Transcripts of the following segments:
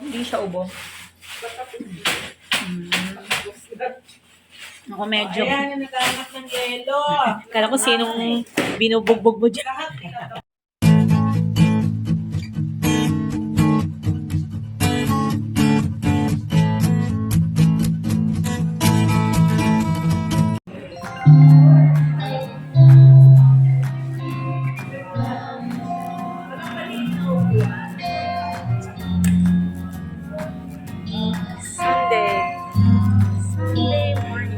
Hindi siya ubo. Ako medyo. Ayan, nagkahanap ng yelo. Kala ko sinong binubugbog mo dyan. Sunday morning.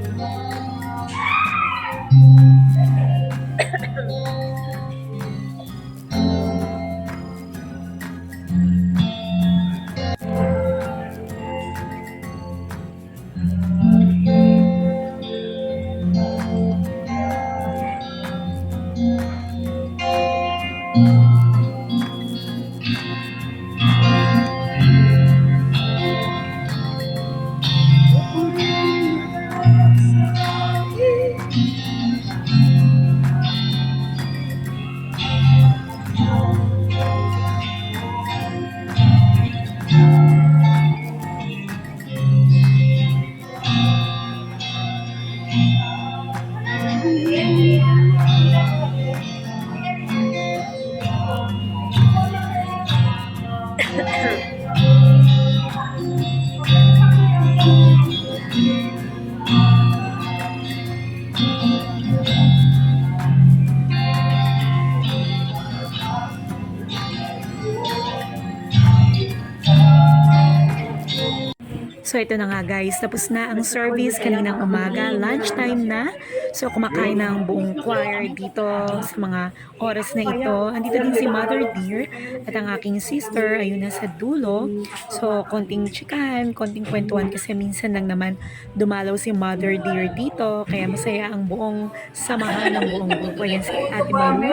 So ito na nga guys, tapos na ang service kaninang umaga, lunchtime na. So kumakain na ang buong choir dito sa mga oras na ito. Andito din si Mother Dear at ang aking sister, ayun na sa dulo. So konting chikahan, konting kwentuhan kasi minsan lang naman dumalaw si Mother Dear dito. Kaya masaya ang buong samahan ng buong grupo. Yan si Ate Malu,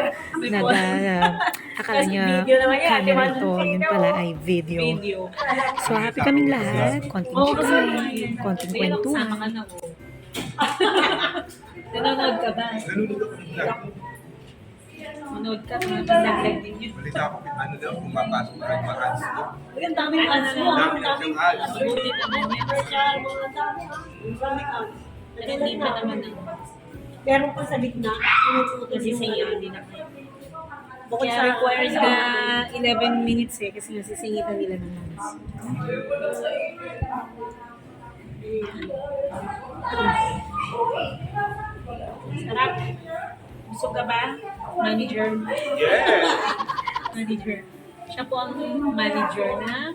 akala niya camera ito, yun pala ay video. So happy kaming lahat, konting chikahan, konting kwentuhan. Nanonood ka ba? Nanonood ka ba? Nag-live din yun. Balita ko, ano daw, pumapasok na nagma-ads to. Ang daming ads mo. Dami na siyang ads. Buti naman. Hindi pa naman ang Meron pa sa gitna, kasi sa'yo din ako. Bukod sa requires ka 11 minutes eh, kasi nasisingitan nila ng manas. Sarap. Busog ka ba? Manager. Yes! Manager. Siya po ang manager na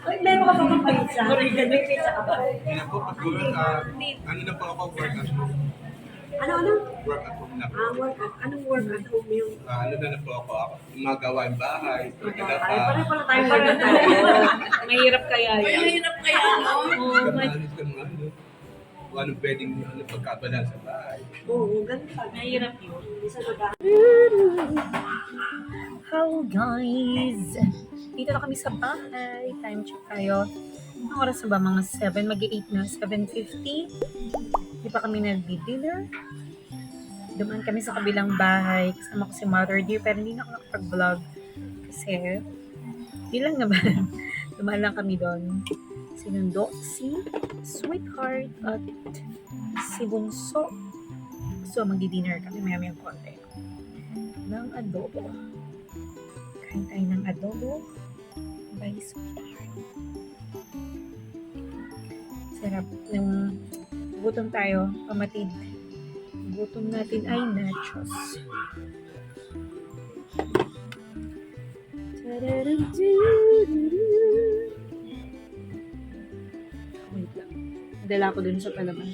Ay, meron ka pa ng pizza. May pizza ka ba? Hindi na po, ano na po ako, work at home. Ano? Work at home na po. Workout. Anong workout home yung? Ano na po ako, gumagawa yung bahay, pagkada pa. Ay, pala tayo magkakaroon. Mahirap kaya yun. mahirap kaya, no? Pagkakalit ka naman, ano, kung anong pwedeng pagkabalan sa bahay. Oo, ganun pa. Mahirap yun. Isa na Hello guys! Dito na kami sa bahay. Time check tayo. Ang oras na ba? Mga 7, mag-8 na. 7:50. Hindi pa kami nag-dinner. Dumaan kami sa kabilang bahay. Kasama ko si Mother Dear. Pero hindi na ako nakapag-vlog. Kasi, hindi lang naman. Dumaan lang kami doon. Sinundo si Sweetheart at si Bunso. So, magdi-dinner kami. Maya-maya konti. Ng adobo. Kain tayo ng adobo by Sweetheart. Sarap ng gutom tayo, pamatid. Gutom natin ay nachos. Wait lang. Dala ko dun sa palabas.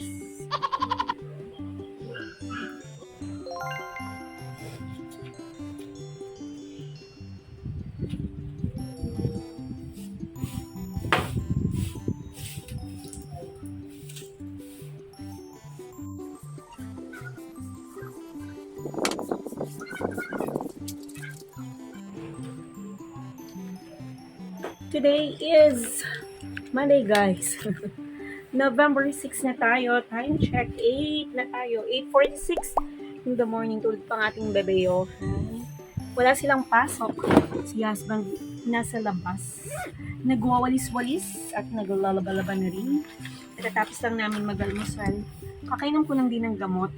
Today is Monday, guys. November 6 na tayo. Time check, 8 na tayo. 8:46 in the morning. Tulad pang ating bebeo. Wala silang pasok. Si husband nasa labas. Nagwawalis-walis at naglalaba-laba na rin. Pagkatapos lang namin mag-almusal, kakainom ko lang din ng gamot.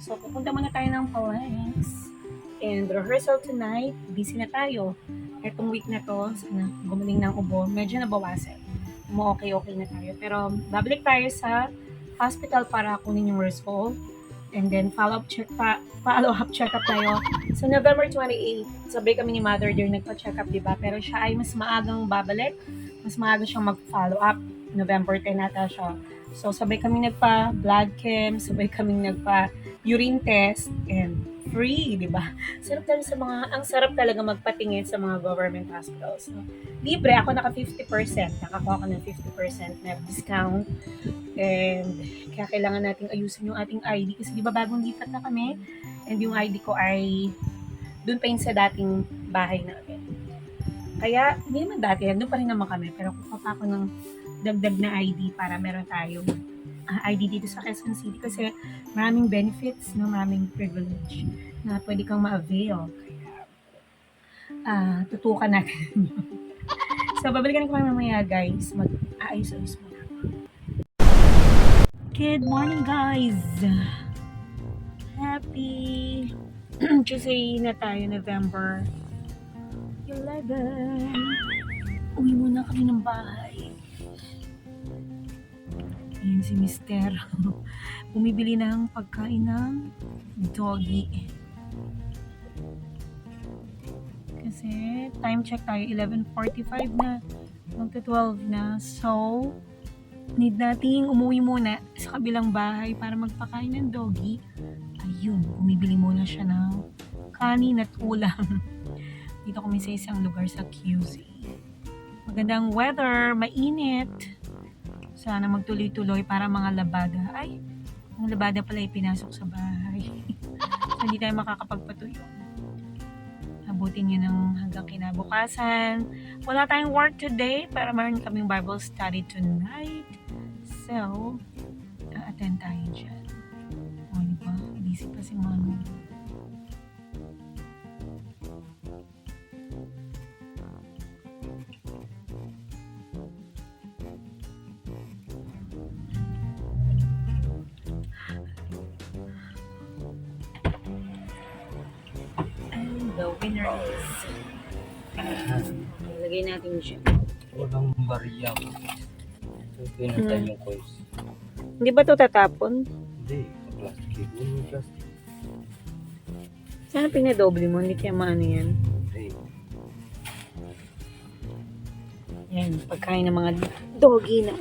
So, pupunta muna tayo ng Phalanx. And rehearsal tonight, busy na tayo. Itong week na to, sana gumaling ng ubo, medyo nabawasan. Okay na tayo. Pero babalik tayo sa hospital para kunin yung result. And then follow-up check-up tayo. So November 28, sabay kami ni Mother Dear nagpa-check-up, diba? Pero siya ay mas maagang babalik. Mas maaga siyang mag-follow-up. November 10 nata siya. So sabay kami nagpa-blood chem, sabay kami nagpa-urine test, and free, di ba? Ang sarap talaga magpatingin sa mga government hospitals. No? Libre, ako naka 50%. Nakakuha ko ng 50% na discount. And kaya kailangan nating ayusin yung ating ID. Kasi di ba bagong lipat na kami? And yung ID ko ay doon pa yun sa dating bahay namin. Kaya, hindi naman dati, doon pa rin naman kami. Pero kukuha pa ako ng dagdag na ID para meron tayong ID dito sa Quezon City kasi maraming benefits, no, maraming privilege na pwede kang ma-avail. Kaya, tutukan natin. So, babalikan ko mamaya, guys. Mag-aayos-ayos muna. Good morning, guys! Happy Tuesday na tayo, November 11. Uwi muna kami ng bahay. Ayan si Mister. Bumibili ng pagkain ng doggy. Kasi time check tayo, 11:45 na. Magta-12 na. So, need nating umuwi muna sa kabilang bahay para magpakain ng doggy. Ayun, bumibili muna siya ng kanin at ulam. Dito kami sa isang lugar sa QC. Magandang weather, mainit. Sana magtuloy-tuloy para mga labada. Ay, ang labada pala pinasok sa bahay. So, hindi tayo makakapagpatuyo. Abutin nyo ng hanggang kinabukasan. Wala tayong work today, pero meron kaming Bible study tonight. So, attend tayo dyan. O, diba? Busy pa si Mama. The winner is lagay natin siya. Walang bariya ko. So, pinatay yung coils. Hindi ba ito tatapon? Hindi, plastic. Yung plastic. Sana pinadoble mo, hindi kaya maano yan. Hindi. Yan, pagkain ng mga doggy na.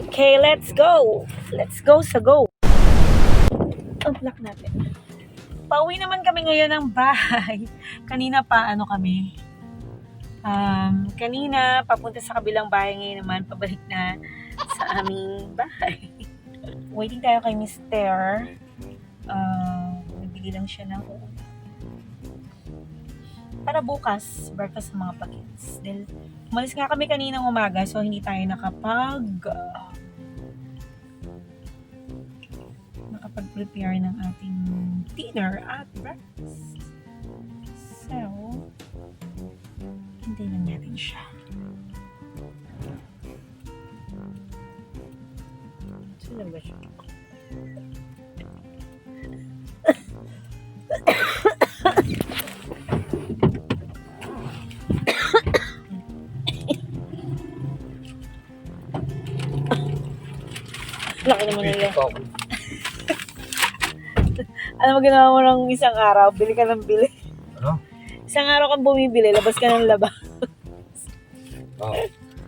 Okay, let's go! Let's go sa go! Unlock natin. Pauwi naman kami ngayon ng bahay. Kanina pa, kami. Kanina, papunta sa kabilang bahay, ngayon naman, pabalik na sa aming bahay. Waiting tayo kay Mister. Nagbili lang siya ng ulam. Para bukas, breakfast sa mga pa-kids. Dahil umalis nga kami kaninang umaga, so hindi tayo nakapag-prepare ng ating dinner at breakfast. So, hintay lang natin siya. Saan ba siya? Laki naman nila. Alam mo, ginawa mo ng isang araw, bili ka ng bili. Ano? Isang araw kang bumibili, labas ka ng labas. Oh.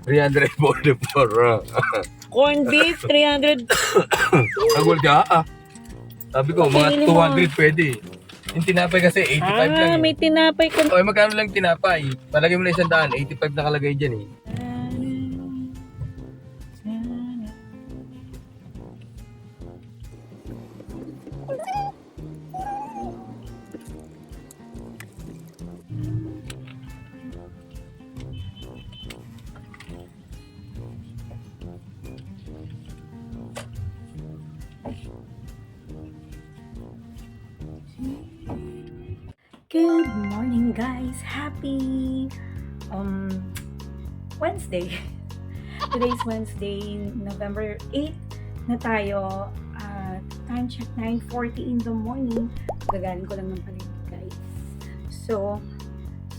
300 for the floor. Corn beef, 300. Agol ka, Sabi ko, mga 200 pwede. Yung tinapay kasi 85 lang. May tinapay ko. Okay, magkano lang tinapay? Palagay mo na 100, 85 nakalagay dyan eh. Good morning guys! Happy Wednesday! Today's Wednesday, November 8 na tayo at time check 9:40 in the morning. Gagaling ko lang ng palengke guys. So,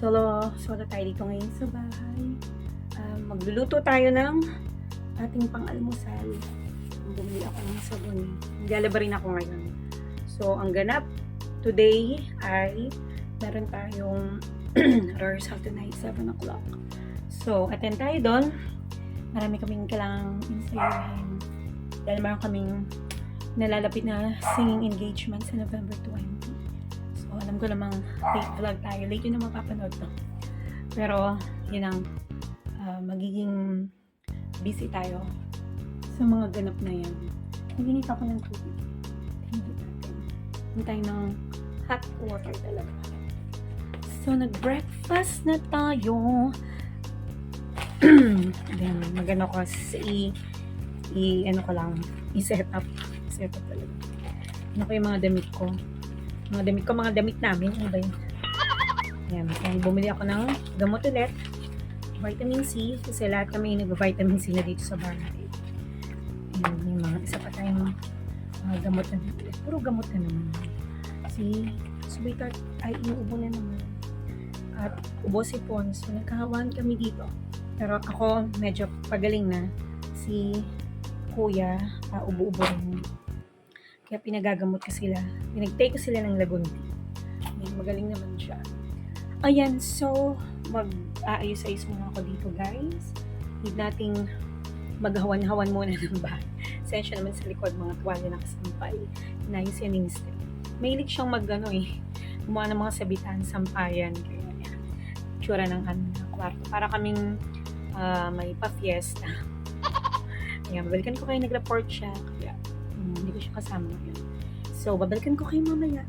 solo tayo dito ngayon sa bahay. Magluluto tayo ng ating pang-almusal. Bumili ako ng sabon. Maglalaba rin ako ngayon. So, ang ganap today ay meron tayong rehearsal tonight, 7 o'clock. So, attend tayo doon. Marami kaming kailangang insayahin. Dahil meron kaming nalalapit na singing engagement sa November 20. So, alam ko namang late vlog tayo. Late yun na mapapanood to. Pero, yun ang magiging busy tayo sa mga ganap na yan. Naginit ako ng tubig. Hindi natin. Hintay ng hot water talaga. So, nag-breakfast na tayo. Then, magano ko ano ko lang, i-set up talaga. Ano ko yung mga damit ko. Mga damit namin. Ano ba yun? Yan. And bumili ako ng gamot ulit. Vitamin C. Kasi lahat kami nag-vitamin C na dito sa bahay. And yung mga isa pa tayong mga gamot na dito. Puro gamot na naman. Si sweetheart ay inuubo na naman. At ubo si Pons. So, nagkahawan kami dito. Pero ako, medyo pagaling na. Si Kuya, ubo-ubo rin. Kaya pinagagamot ko sila. Pinag-take ko sila ng lagundi. Magaling naman siya. Ayan, so, mag-aayos-ayos muna ako dito, guys. Need nating maghawan-hawan muna ng bahay. Sensya naman sa likod, mga tuwalya na kasampay. Inayos yan ni Mr. Mahilig siyang gumawa ng mga sabitan, sampayan. Kaya, tsura ng kwarto. Para kaming may pa-fiesta. Ayan, babalikan ko kayo, nag-report siya. Kaya, hindi ko siya kasama ngayon. So, babalikan ko kayo mamaya.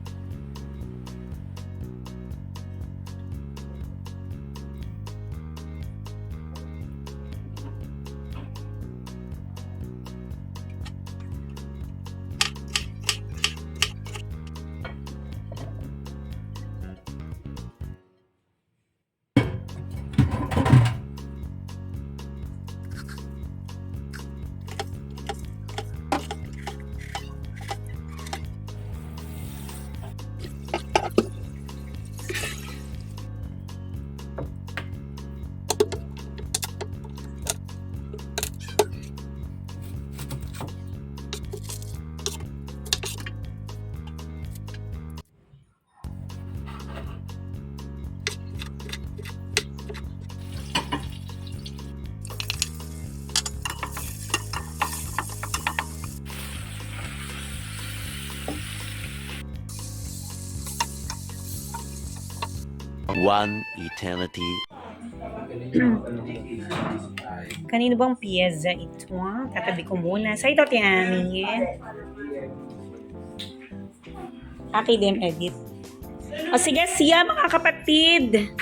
One eternity. Kanino bang piyeza ito? Tatabi ko muna. Sa ito, Tiani. Aki din edit. O sige, siya mga kapatid.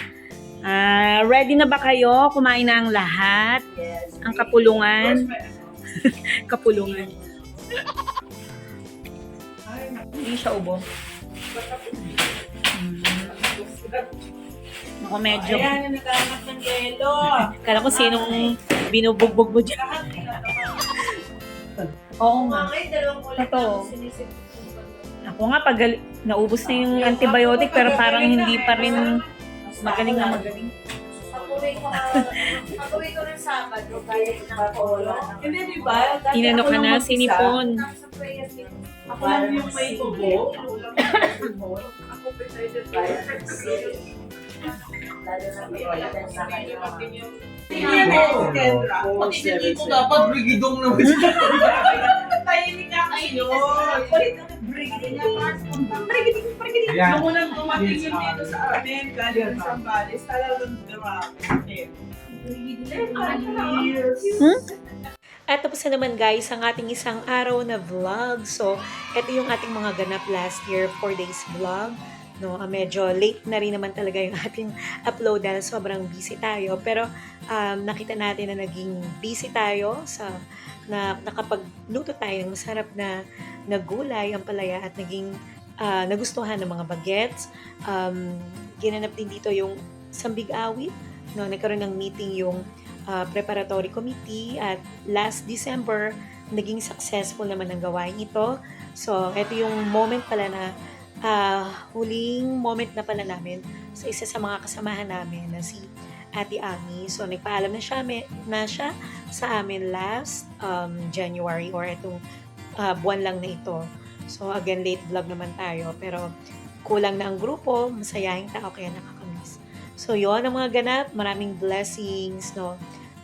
Ready na ba kayo? Kumain na ang lahat? Ang kapulungan. Kapulungan. Hindi siya ubo. Ako medyo... Ayan, nagkahanap ng yelo. Kala ko sinong binubugbog mo dyan. Oo nga. Ngayon, dalawang ulit Totoo. ang sinisip. Ako nga, pag naubos na yung antibiotic, pero parang hindi pa rin magaling na magaling. Pag-uwi ko ng Sabado, kaya ng polo. Hindi, di ba? Tinano ka na, sinipon. Ako lang yung may tubo. Ako pwede ba? Pag hindi mo dapat brigidong naman siya. Tahimik ka kayo. Brigading. Ayan. Nung unang tumatingin dito sa amin, galing sa Sambales, talagang grabe. At tapos na naman guys, ang ating isang araw na vlog. So, ito yung ating mga ganap last year, 4 days vlog. No, medyo late na rin naman talaga yung ating upload dahil sobrang busy tayo. Pero nakita natin na naging busy tayo sa nakapagluto tayo ng masarap na gulay, ang palaya, at naging nagustuhan ng mga bagets. Ginanap din dito yung Sambig Awit. No, nagkaroon ng meeting yung preparatory committee at last December, naging successful naman ang gawain ito. So, ito yung moment pala na huling moment na pala namin sa isa sa mga kasamahan namin na si Ate Ami. So, nagpaalam na siya sa amin last January or itong buwan lang na ito. So, again, late vlog naman tayo. Pero, kulang na ang grupo. Masayahing tao kaya nakakamiss. So, yon ang mga ganap. Maraming blessings, no?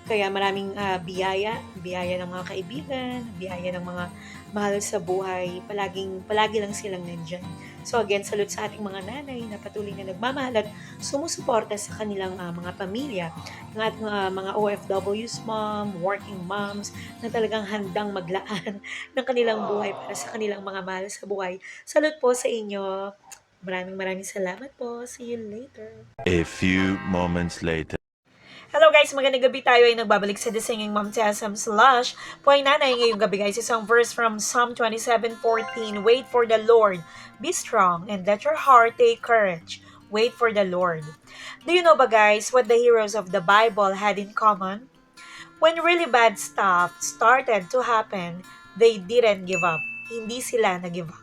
Kaya maraming biyaya ng mga kaibigan, biyaya ng mga mahal sa buhay. Palagi lang silang nandyan. So again, salute sa ating mga nanay na patuloy na nagmamahal at sumusuporta sa kanilang mga pamilya. Ng ating mga OFWs mom, working moms, na talagang handang maglaan ng kanilang buhay para sa kanilang mga mahal sa buhay. Salute po sa inyo. Maraming salamat po. See you later. A few moments later. Hello guys, magandang gabi. Tayo ay nagbabalik sa The Singing Mom TSM Slash. Po ay nanay ngayong gabi guys. Isang verse from Psalm 27:14. Wait for the Lord. Be strong and let your heart take courage. Wait for the Lord. Do you know ba guys what the heroes of the Bible had in common? When really bad stuff started to happen, they didn't give up. Hindi sila nag-give up.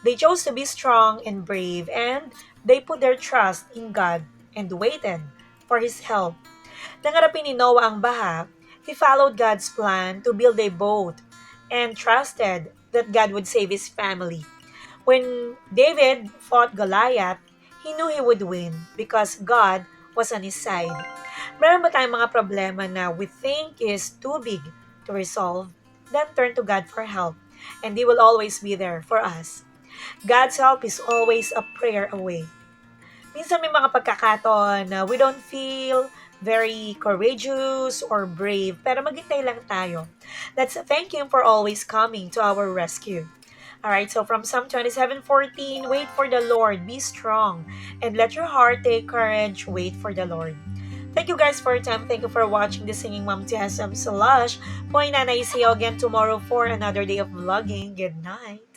They chose to be strong and brave and they put their trust in God and waited for His help. Nangarapin ni Noah ang baha, he followed God's plan to build a boat and trusted that God would save his family. When David fought Goliath, he knew he would win because God was on his side. Meron ba tayong mga problema na we think is too big to resolve? Then turn to God for help and He will always be there for us. God's help is always a prayer away. Minsan may mga pagkakataon na we don't feel very courageous or brave, pero maghintay lang tayo. Let's thank Him for always coming to our rescue. Alright, so from Psalm 27:14, wait for the Lord, be strong, and let your heart take courage, wait for the Lord. Thank you guys for your time. Thank you for watching The Singing Mom TSM Slash. Po ay nanay, see you again tomorrow for another day of vlogging. Good night.